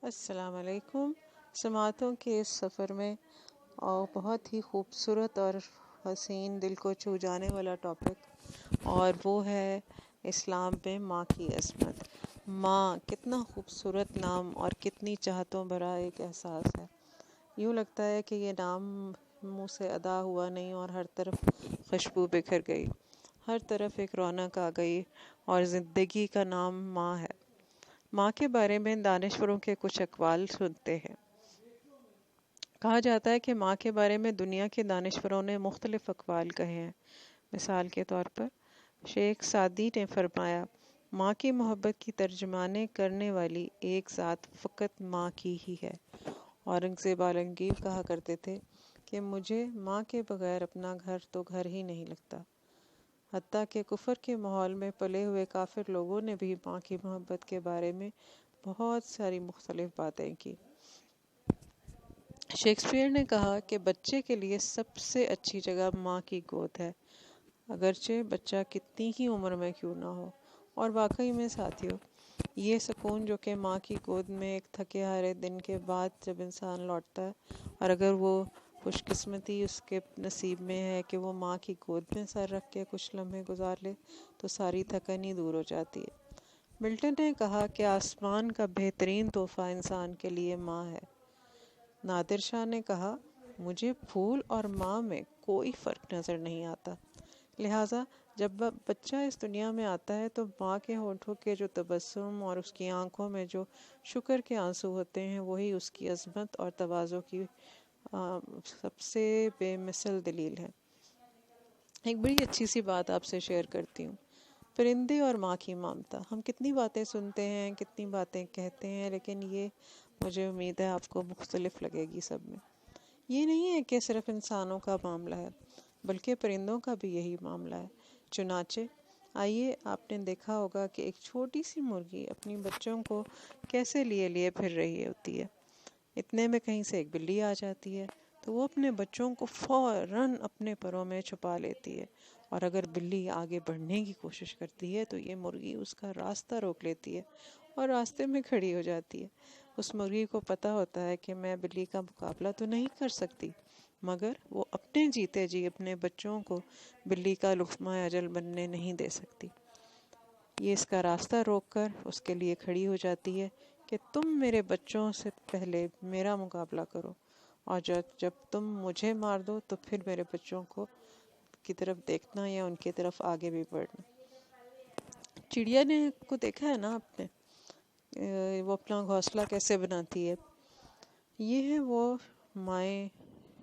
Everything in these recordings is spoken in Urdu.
السلام علیکم۔ سماعتوں کے اس سفر میں بہت ہی خوبصورت اور حسین دل کو چھو جانے والا ٹاپک، اور وہ ہے اسلام میں ماں کی عظمت۔ ماں کتنا خوبصورت نام اور کتنی چاہتوں بھرا ایک احساس ہے۔ یوں لگتا ہے کہ یہ نام منہ سے ادا ہوا نہیں اور ہر طرف خوشبو بکھر گئی، ہر طرف ایک رونق آ گئی، اور زندگی کا نام ماں ہے۔ ماں کے بارے میں دانشوروں کے کچھ اقوال سنتے ہیں۔ کہا جاتا ہے کہ ماں کے بارے میں دنیا کے دانشوروں نے مختلف اقوال کہے ہیں۔ مثال کے طور پر شیخ سعدی نے فرمایا، ماں کی محبت کی ترجمانی کرنے والی ایک ذات فقط ماں کی ہی ہے۔ اورنگزیب عالمگیر کہا کرتے تھے کہ مجھے ماں کے بغیر اپنا گھر تو گھر ہی نہیں لگتا۔ حتیٰ کہ کفر کے ماحول میں پلے ہوئے کافر لوگوں نے بھی ماں کی محبت کے بارے میں بہت ساری مختلف باتیں کی۔ شیکسپیئر نے کہا کہ بچے کے لیے سب سے اچھی جگہ ماں کی گود ہے، اگرچہ بچہ کتنی ہی عمر میں کیوں نہ ہو۔ اور واقعی میں ساتھیو، یہ سکون جو کہ ماں کی گود میں ایک تھکے ہارے دن کے بعد جب انسان لوٹتا ہے، اور اگر وہ خوش قسمتی اس کے نصیب میں ہے کہ وہ ماں کی گود میں سر رکھ کے کچھ لمحے گزار لے، تو ساری تھکن ہی دور ہو جاتی ہے۔ ملٹن نے کہا کہ آسمان کا بہترین تحفہ انسان کے لیے ماں ہے۔ نادر شاہ نے کہا، مجھے پھول اور ماں میں کوئی فرق نظر نہیں آتا۔ لہٰذا جب بچہ اس دنیا میں آتا ہے تو ماں کے ہونٹوں کے جو تبسم اور اس کی آنکھوں میں جو شکر کے آنسو ہوتے ہیں، وہی اس کی عظمت اور تواضع کی سب سے بے مثل دلیل ہے۔ ایک بڑی اچھی سی بات آپ سے شیئر کرتی ہوں۔ پرندے اور ماں کی ممتا۔ ہم کتنی باتیں سنتے ہیں، کتنی باتیں کہتے ہیں، لیکن یہ مجھے امید ہے آپ کو مختلف لگے گی سب میں۔ یہ نہیں ہے کہ صرف انسانوں کا معاملہ ہے، بلکہ پرندوں کا بھی یہی معاملہ ہے۔ چنانچہ آئیے، آپ نے دیکھا ہوگا کہ ایک چھوٹی سی مرغی اپنی بچوں کو کیسے لیے پھر رہی ہوتی ہے۔ اتنے میں کہیں سے ایک بلی آ جاتی ہے تو وہ اپنے بچوں کو فوراً اپنے پروں میں چھپا لیتی ہے، اور اگر بلی آگے بڑھنے کی کوشش کرتی ہے تو یہ مرغی اس کا راستہ روک لیتی ہے اور راستے میں کھڑی ہو جاتی ہے۔ اس مرغی کو پتہ ہوتا ہے کہ میں بلی کا مقابلہ تو نہیں کر سکتی، مگر وہ اپنے جیتے جی اپنے بچوں کو بلی کا لقمہ اجل بننے نہیں دے سکتی۔ یہ اس کا راستہ روک کر اس کے لیے کھڑی ہو جاتی ہے کہ تم میرے بچوں سے پہلے میرا مقابلہ کرو، اور جب تم مجھے مار دو تو پھر میرے بچوں کی طرف دیکھنا یا ان کی طرف آگے بھی بڑھنا۔ چڑیا نے کو دیکھا ہے نا آپ نے، وہ اپنا گھونسلہ کیسے بناتی ہے۔ یہ ہے وہ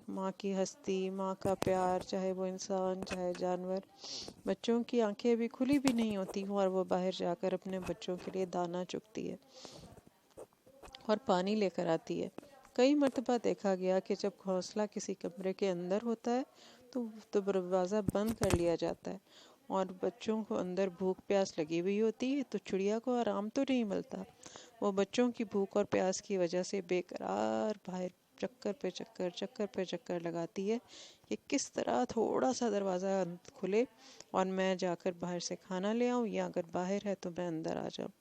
ماں کی ہستی، ماں کا پیار، چاہے وہ انسان چاہے جانور۔ بچوں کی آنکھیں ابھی کھلی بھی نہیں ہوتی اور وہ باہر جا کر اپنے بچوں کے لیے دانہ چگتی ہے اور پانی لے کر آتی ہے۔ کئی مرتبہ دیکھا گیا کہ جب گھونسلہ کسی کمرے کے اندر ہوتا ہے تو دروازہ بند کر لیا جاتا ہے، اور بچوں کو اندر بھوک پیاس لگی ہوئی ہوتی ہے تو چڑیا کو آرام تو نہیں ملتا۔ وہ بچوں کی بھوک اور پیاس کی وجہ سے بے قرار باہر چکر پہ چکر لگاتی ہے کہ کس طرح تھوڑا سا دروازہ کھلے اور میں جا کر باہر سے کھانا لے آؤں، یا اگر باہر ہے تو میں اندر آ جاؤں۔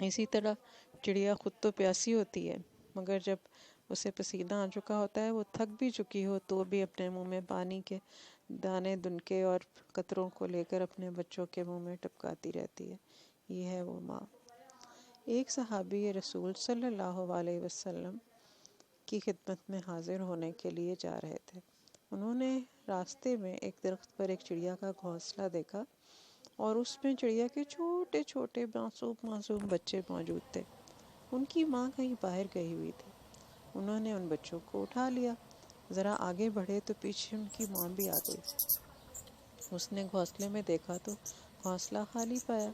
اسی طرح چڑیا خود تو پیاسی ہوتی ہے، مگر جب اسے پسینہ آ چکا ہوتا ہے، وہ تھک بھی چکی ہو، تو بھی اپنے منہ میں پانی کے دانے دنکے اور قطروں کو لے کر اپنے بچوں کے منہ میں ٹپکاتی رہتی ہے۔ یہ ہے وہ ماں۔ ایک صحابی رسول صلی اللہ علیہ وسلم کی خدمت میں حاضر ہونے کے لیے جا رہے تھے۔ انہوں نے راستے میں ایک درخت پر ایک چڑیا کا گھونسلہ دیکھا، اور اس میں چڑیا کے چھوٹے چھوٹے معصوم بچے موجود تھے۔ ان کی ماں کہیں باہر گئی ہوئی تھی۔ انہوں نے ان بچوں کو اٹھا لیا، ذرا آگے بڑھے تو پیچھے ان کی ماں بھی آ گئی۔ اس نے گھونسلے میں دیکھا تو گھونسلہ خالی پایا،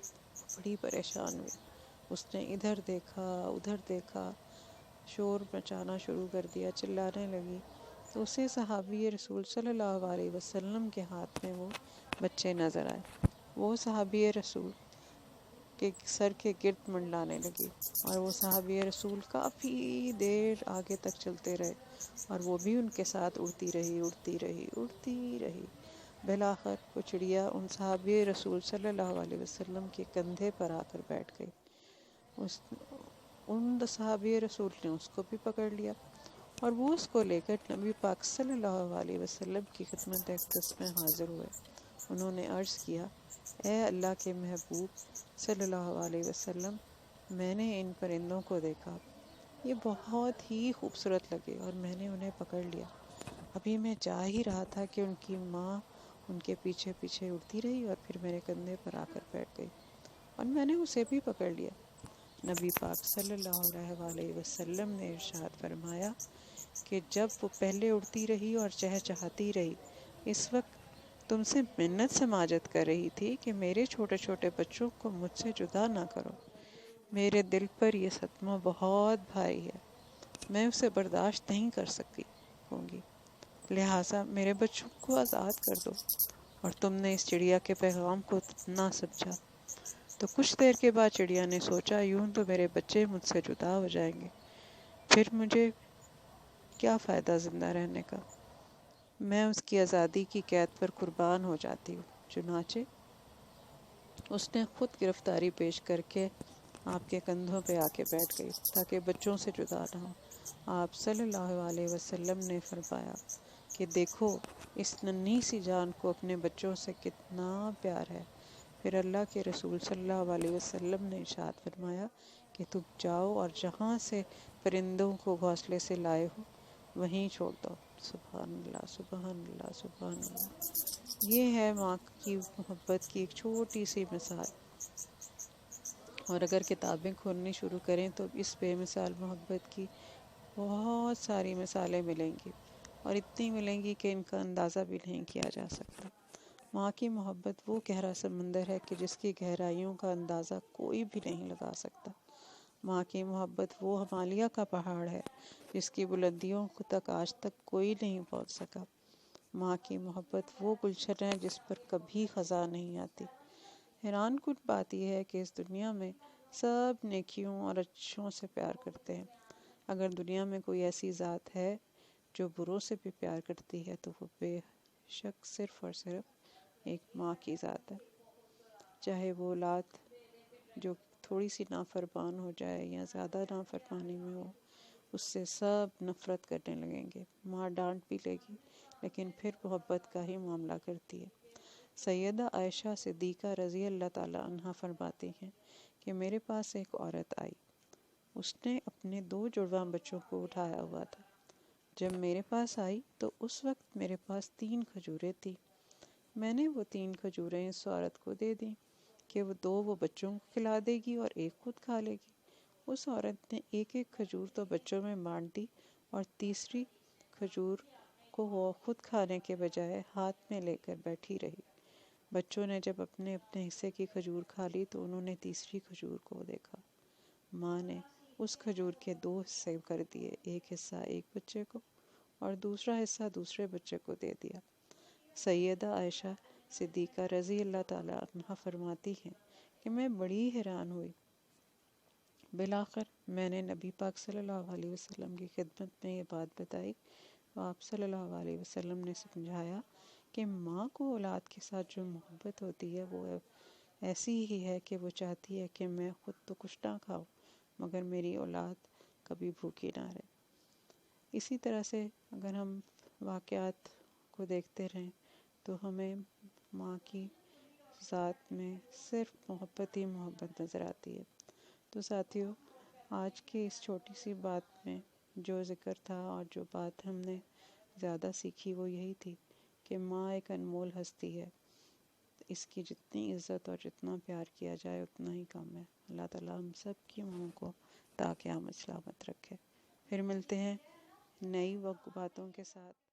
بڑی پریشان ہوئی۔ اس نے ادھر دیکھا ادھر دیکھا، شور مچانا شروع کر دیا، چلانے لگی، تو اسے صحابی رسول صلی اللہ علیہ وسلم کے ہاتھ میں وہ بچے نظر آئے۔ وہ صحابی رسول کے سر کے گرد منڈلانے لگی، اور وہ صحابی رسول کافی دیر آگے تک چلتے رہے، اور وہ بھی ان کے ساتھ اڑتی رہی۔ بالآخر وہ چڑیا ان صحابی رسول صلی اللہ علیہ وسلم کے کندھے پر آ کر بیٹھ گئی۔ ان صحابی رسول نے اس کو بھی پکڑ لیا اور وہ اس کو لے کر نبی پاک صلی اللہ علیہ وسلم کی خدمت اقدس میں حاضر ہوئے۔ انہوں نے عرض کیا، اے اللہ کے محبوب صلی اللہ علیہ وسلم، میں نے ان پرندوں کو دیکھا، یہ بہت ہی خوبصورت لگے اور میں نے انہیں پکڑ لیا۔ ابھی میں جا ہی رہا تھا کہ ان کی ماں ان کے پیچھے پیچھے اڑتی رہی اور پھر میرے کندھے پر آ کر بیٹھ گئی اور میں نے اسے بھی پکڑ لیا۔ نبی پاک صلی اللہ علیہ وسلم نے ارشاد فرمایا کہ جب وہ پہلے اڑتی رہی اور چہچہاتی رہی، اس وقت تم سے منت سماجت کر رہی تھی کہ میرے چھوٹے چھوٹے بچوں کو مجھ سے جدا نہ کرو۔ میرے دل پر یہ صدمہ بہت بھاری ہے، میں اسے برداشت نہیں کر سکتی ہوں گی، لہٰذا میرے بچوں کو آزاد کر دو۔ اور تم نے اس چڑیا کے پیغام کو نہ سمجھا۔ تو کچھ دیر کے بعد چڑیا نے سوچا، یوں تو میرے بچے مجھ سے جدا ہو جائیں گے، پھر مجھے کیا فائدہ زندہ رہنے کا، میں اس کی آزادی کی قید پر قربان ہو جاتی ہوں۔ چنانچہ اس نے خود گرفتاری پیش کر کے آپ کے کندھوں پہ آ کے بیٹھ گئی تاکہ بچوں سے جدا نہ ہو۔ آپ صلی اللہ علیہ وسلم نے فرمایا کہ دیکھو اس ننھی سی جان کو اپنے بچوں سے کتنا پیار ہے۔ پھر اللہ کے رسول صلی اللہ علیہ وسلم نے ارشاد فرمایا کہ تم جاؤ اور جہاں سے پرندوں کو گھونسلے سے لائے ہو وہیں چھوڑ دو۔ سبحان اللہ، سبحان اللہ، سبحان اللہ۔ یہ ہے ماں کی محبت کی ایک چھوٹی سی مثال، اور اگر کتابیں کھولنی شروع کریں تو اس بے مثال محبت کی بہت ساری مثالیں ملیں گی، اور اتنی ملیں گی کہ ان کا اندازہ بھی نہیں کیا جا سکتا۔ ماں کی محبت وہ گہرا سمندر ہے کہ جس کی گہرائیوں کا اندازہ کوئی بھی نہیں لگا سکتا۔ ماں کی محبت وہ ہمالیہ کا پہاڑ ہے جس کی بلندیوں تک آج تک کوئی نہیں پہنچ سکا۔ ماں کی محبت وہ گلشن ہے جس پر کبھی خزاں نہیں آتی۔ حیران کن بات یہ ہے کہ اس دنیا میں سب نیکیوں اور اچھوں سے پیار کرتے ہیں۔ اگر دنیا میں کوئی ایسی ذات ہے جو بروں سے بھی پیار کرتی ہے تو وہ بے شک صرف اور صرف ایک ماں کی ذات ہے۔ چاہے وہ اولاد جو تھوڑی سی نافرمان ہو جائے یا زیادہ نافرمانی میں ہو، اس سے سب نفرت کرنے لگیں گے۔ ماں ڈانٹ بھی لے گی لیکن پھر محبت کا ہی معاملہ کرتی ہے۔ سیدہ عائشہ صدیقہ رضی اللہ تعالیٰ عنہا فرماتی ہیں کہ میرے پاس ایک عورت آئی، اس نے اپنے 2 جڑواں بچوں کو اٹھایا ہوا تھا۔ جب میرے پاس آئی تو اس وقت میرے پاس 3 کھجوریں تھیں۔ میں نے وہ 3 کھجوریں اس عورت کو دے دیں کہ وہ 2 وہ بچوں کو کھلا دے گی اور 1 خود کھا لے گی۔ اس عورت نے ایک ایک کھجور تو بچوں میں بانٹ دی اور تیسری کھجور کو وہ خود کھانے کے بجائے ہاتھ میں لے کر بیٹھی رہی۔ بچوں نے جب اپنے اپنے حصے کی کھجور کھا لی تو انہوں نے تیسری کھجور کو دیکھا۔ ماں نے اس کھجور کے 2 حصے کر دیے، ایک حصہ ایک بچے کو اور دوسرا حصہ دوسرے بچے کو دے دیا۔ سیدہ عائشہ صدیقہ رضی اللہ تعالیٰ عنہا فرماتی ہیں کہ میں بڑی حیران ہوئی۔ بالآخر میں نے نبی پاک صلی اللہ علیہ وسلم کی خدمت میں یہ بات بتائی تو آپ صلی اللہ علیہ وسلم نے سمجھایا کہ ماں کو اولاد کے ساتھ جو محبت ہوتی ہے وہ ایسی ہی ہے کہ وہ چاہتی ہے کہ میں خود تو کچھ نہ کھاؤں مگر میری اولاد کبھی بھوکی نہ رہے۔ اسی طرح سے اگر ہم واقعات کو دیکھتے رہیں تو ہمیں ماں کی ذات میں صرف محبت ہی محبت نظر آتی ہے۔ تو ساتھیو، آج کی اس چھوٹی سی بات میں جو ذکر تھا اور جو بات ہم نے زیادہ سیکھی وہ یہی تھی کہ ماں ایک انمول ہستی ہے، اس کی جتنی عزت اور جتنا پیار کیا جائے اتنا ہی کم ہے۔ اللہ تعالیٰ ہم سب کی ماں کو تا قیامت سلامت رکھے۔ پھر ملتے ہیں نئی باتوں کے ساتھ۔